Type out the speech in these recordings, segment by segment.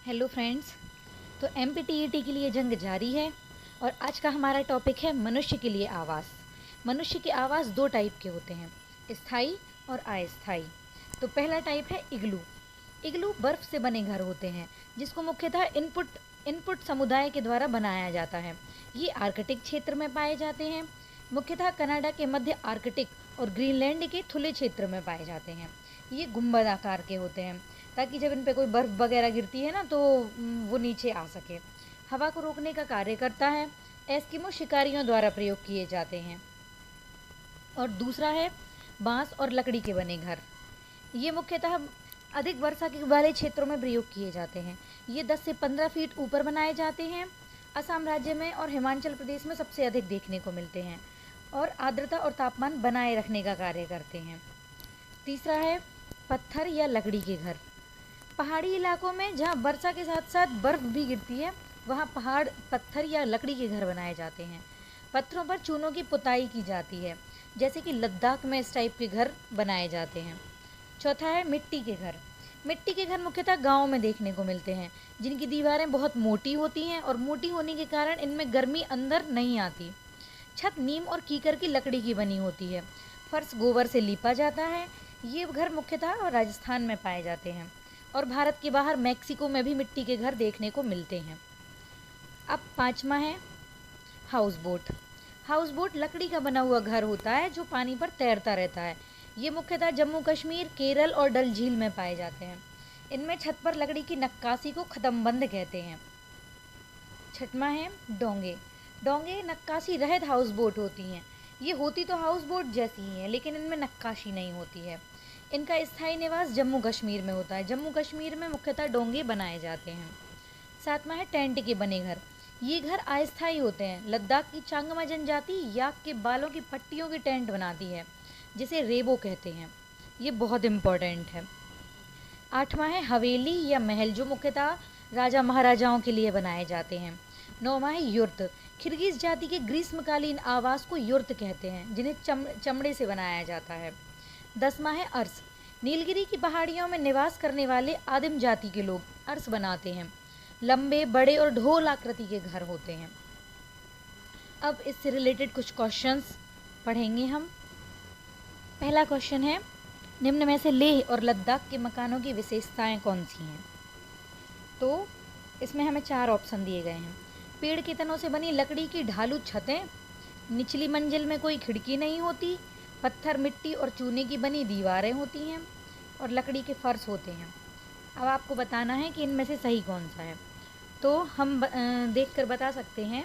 Hello friends. तो एमपीटीईटी के लिए जंग जारी है और आज का हमारा टॉपिक है मनुष्य के लिए आवास। मनुष्य के आवास दो टाइप के होते हैं, स्थायी और अस्थायी। तो पहला टाइप है इग्लू। इग्लू बर्फ से बने घर होते हैं जिसको मुख्यतः इनपुट समुदाय के द्वारा बनाया जाता है। ये आर्कटिक क्षेत्र में पाए जाते हैं, मुख्यतः कनाडा के मध्य आर्कटिक और ग्रीनलैंड के खुले क्षेत्र में पाए जाते हैं। ये गुंबद आकार के होते हैं ताकि जब इन पे कोई बर्फ़ वगैरह गिरती है ना तो वो नीचे आ सके। हवा को रोकने का कार्य करता है। एस्किमो शिकारियों द्वारा प्रयोग किए जाते हैं। और दूसरा है बांस और लकड़ी के बने घर। ये मुख्यतः अधिक वर्षा के वाले क्षेत्रों में प्रयोग किए जाते हैं। ये 10 से 15 फीट ऊपर बनाए जाते हैं। असम राज्य में और हिमाचल प्रदेश में सबसे अधिक देखने को मिलते हैं और आर्द्रता और तापमान बनाए रखने का कार्य करते हैं। तीसरा है पत्थर या लकड़ी के घर। पहाड़ी इलाकों में जहाँ वर्षा के साथ साथ बर्फ़ भी गिरती है वहाँ पत्थर या लकड़ी के घर बनाए जाते हैं। पत्थरों पर चूनों की पुताई की जाती है, जैसे कि लद्दाख में इस टाइप के घर बनाए जाते हैं। चौथा है मिट्टी के घर। मिट्टी के घर मुख्यतः गाँव में देखने को मिलते हैं, जिनकी दीवारें बहुत मोटी होती हैं और मोटी होने के कारण इनमें गर्मी अंदर नहीं आती। छत नीम और कीकर की लकड़ी की बनी होती है। फर्श गोबर से लीपा जाता है। ये घर मुख्यतः राजस्थान में पाए जाते हैं और भारत के बाहर मैक्सिको में भी मिट्टी के घर देखने को मिलते हैं। अब पांचवा है हाउस बोट। हाउस बोट लकड़ी का बना हुआ घर होता है जो पानी पर तैरता रहता है। ये मुख्यतः जम्मू कश्मीर, केरल और डल झील में पाए जाते हैं। इनमें छत पर लकड़ी की नक्काशी को खतमबंद कहते हैं। छठवां है डोंगे। डोंगे नक्काशी रहित हाउस बोट होती हैं। ये होती तो हाउस बोट जैसी ही हैं, लेकिन इनमें नक्काशी नहीं होती है। इनका स्थायी निवास जम्मू कश्मीर में होता है। जम्मू कश्मीर में मुख्यतः डोंगे बनाए जाते हैं। सातवां है टेंट के बने घर। ये घर अस्थायी होते हैं। लद्दाख की चांगमा जनजाति याक के बालों की पट्टियों के टेंट बनाती है, जिसे रेबो कहते हैं। ये बहुत इम्पोर्टेंट है। आठवां है हवेली या महल, जो मुख्यतः राजा महाराजाओं के लिए बनाए जाते हैं। नौवां है युर्त। किर्गिज जाति के ग्रीष्मकालीन आवास को युर्त कहते हैं, जिन्हें चमड़े से बनाया जाता है। 10वां है अर्स। नीलगिरी की पहाड़ियों में निवास करने वाले आदिम जाति के लोग अर्स बनाते हैं। लंबे, बड़े और ढोल आकृति के घर होते हैं। अब इससे रिलेटेड कुछ क्वेश्चंस पढ़ेंगे हम। पहला क्वेश्चन है, निम्न में से लेह और लद्दाख के मकानों की विशेषताएं कौन सी हैं? तो इसमें हमें 4 ऑप्शन दिए गए हैं। पेड़ के तनों से बनी लकड़ी की ढालू छतें, निचली मंजिल में कोई खिड़की नहीं होती, पत्थर, मिट्टी और चूने की बनी दीवारें होती हैं और लकड़ी के फर्श होते हैं। अब आपको बताना है कि इनमें से सही कौन सा है। तो हम देखकर बता सकते हैं।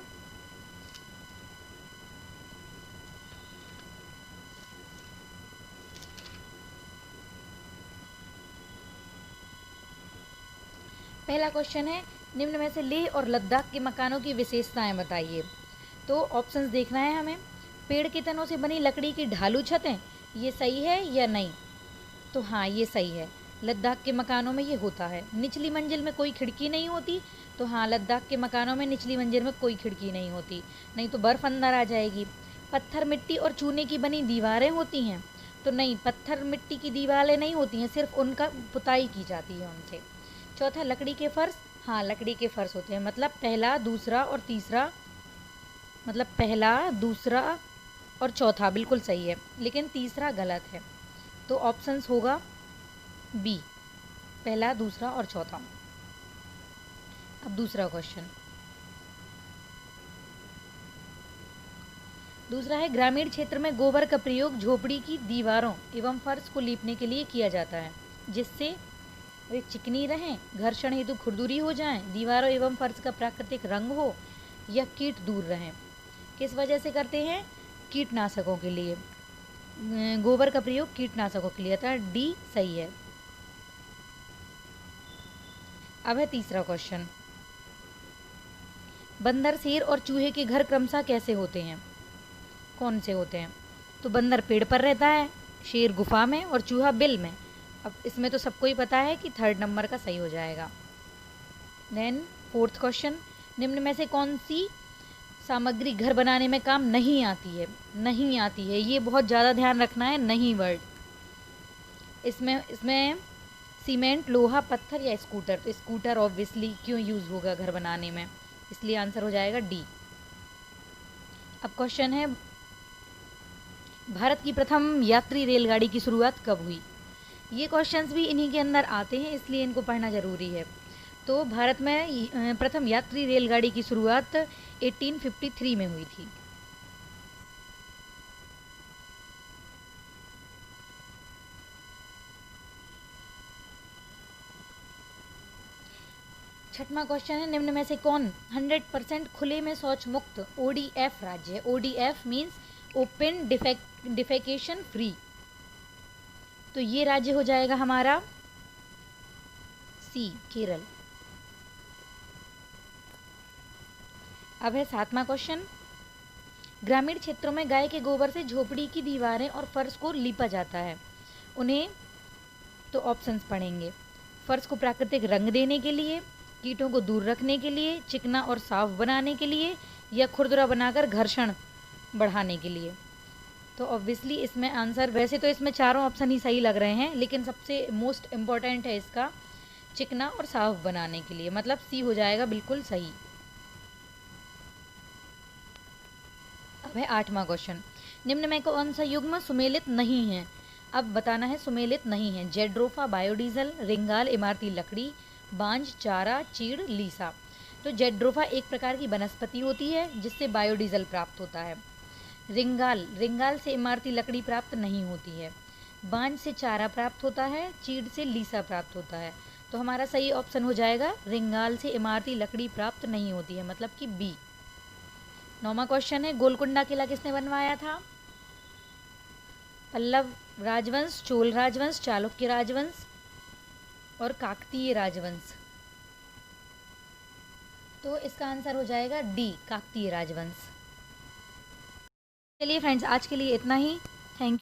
पहला क्वेश्चन है, निम्न में से लेह और लद्दाख के मकानों की विशेषताएं बताइए। तो ऑप्शंस देखना है हमें। पेड़ के तनों से बनी लकड़ी की ढालू छतें, ये सही है या नहीं? तो हाँ, ये सही है। लद्दाख के मकानों में ये होता है। निचली मंजिल में कोई खिड़की नहीं होती, तो हाँ, लद्दाख के मकानों में निचली मंजिल में कोई खिड़की नहीं होती, नहीं तो बर्फ़ अंदर आ जाएगी। पत्थर, मिट्टी और चूने की बनी दीवारें होती हैं, तो नहीं, पत्थर मिट्टी की दीवारें नहीं होती हैं, सिर्फ उनका पुताई की जाती है उनसे। चौथा, लकड़ी के फर्श। हाँ, लकड़ी के फर्श होते हैं, मतलब पहला, दूसरा और तीसरा, मतलब पहला, दूसरा और चौथा बिल्कुल सही है, लेकिन तीसरा गलत है। तो ऑप्शंस होगा बी, पहला, दूसरा और चौथा। अब दूसरा क्वेश्चन। दूसरा है, ग्रामीण क्षेत्र में गोबर का प्रयोग झोपड़ी की दीवारों एवं फर्श को लीपने के लिए किया जाता है, जिससे वे चिकनी रहें, घर्षण हेतु खुरदुरी हो जाएं, दीवारों एवं फर्श का प्राकृतिक रंग हो या कीट दूर रहें। किस वजह से करते हैं? कीटनाशकों के लिए। गोबर का प्रयोग कीटनाशकों के लिए, अतः डी सही है। अब है तीसरा क्वेश्चन। बंदर, शेर और चूहे के घर क्रमशः कैसे होते हैं? कौन से होते हैं? तो बंदर पेड़ पर रहता है, शेर गुफा में और चूहा बिल में। अब इसमें तो सबको ही पता है कि 3rd नंबर का सही हो जाएगा। देन 4th क्वेश्चन, निम्न में से कौन सी सामग्री घर बनाने में काम नहीं आती है? नहीं आती है, ये बहुत ज़्यादा ध्यान रखना है, नहीं वर्ड। इसमें सीमेंट, लोहा, पत्थर या स्कूटर? तो स्कूटर ऑब्वियसली क्यों यूज़ होगा घर बनाने में, इसलिए आंसर हो जाएगा डी। अब क्वेश्चन है, भारत की प्रथम यात्री रेलगाड़ी की शुरुआत कब हुई? ये क्वेश्चंस भी इन्हीं के अंदर आते हैं, इसलिए इनको पढ़ना ज़रूरी है। तो भारत में प्रथम यात्री रेलगाड़ी की शुरुआत 1853 में हुई थी। छठवां क्वेश्चन है, निम्न में से कौन 100% खुले में शौच मुक्त ODF राज्य है? ODF means open defecation free. तो ये राज्य हो जाएगा हमारा सी, केरल। अब है 7वां क्वेश्चन, ग्रामीण क्षेत्रों में गाय के गोबर से झोपड़ी की दीवारें और फर्श को लीपा जाता है, उन्हें, तो ऑप्शंस पढ़ेंगे। फर्श को प्राकृतिक रंग देने के लिए, कीटों को दूर रखने के लिए, चिकना और साफ बनाने के लिए, या खुरदुरा बनाकर घर्षण बढ़ाने के लिए? तो ऑब्वियसली इसमें आंसर, वैसे तो इसमें चारों ऑप्शन ही सही लग रहे हैं, लेकिन सबसे मोस्ट इम्पॉर्टेंट है इसका चिकना और साफ बनाने के लिए, मतलब सी हो जाएगा बिल्कुल सही। अब है 8वां क्वेश्चन, निम्न में कौन सा युग्म सुमेलित नहीं है? अब बताना है सुमेलित नहीं है। जेड्रोफा बायोडीजल, रिंगाल इमारती लकड़ी, बांज, चारा, चीड़, लीसा। तो जेड्रोफा एक प्रकार की वनस्पति होती है जिससे बायोडीजल प्राप्त होता है। रिंगाल से इमारती लकड़ी प्राप्त नहीं होती है। बांज से चारा प्राप्त होता है, चीड़ से लीसा प्राप्त होता है। तो हमारा सही ऑप्शन हो जाएगा रिंगाल से इमारती लकड़ी प्राप्त नहीं होती है, मतलब कि बी। 9वां क्वेश्चन है, गोलकुंडा किला किसने बनवाया था? पल्लव राजवंश, चोल राजवंश, चालुक्य राजवंश और काकतीय राजवंश। तो इसका आंसर हो जाएगा डी, काकतीय राजवंश। चलिए फ्रेंड्स, आज के लिए इतना ही।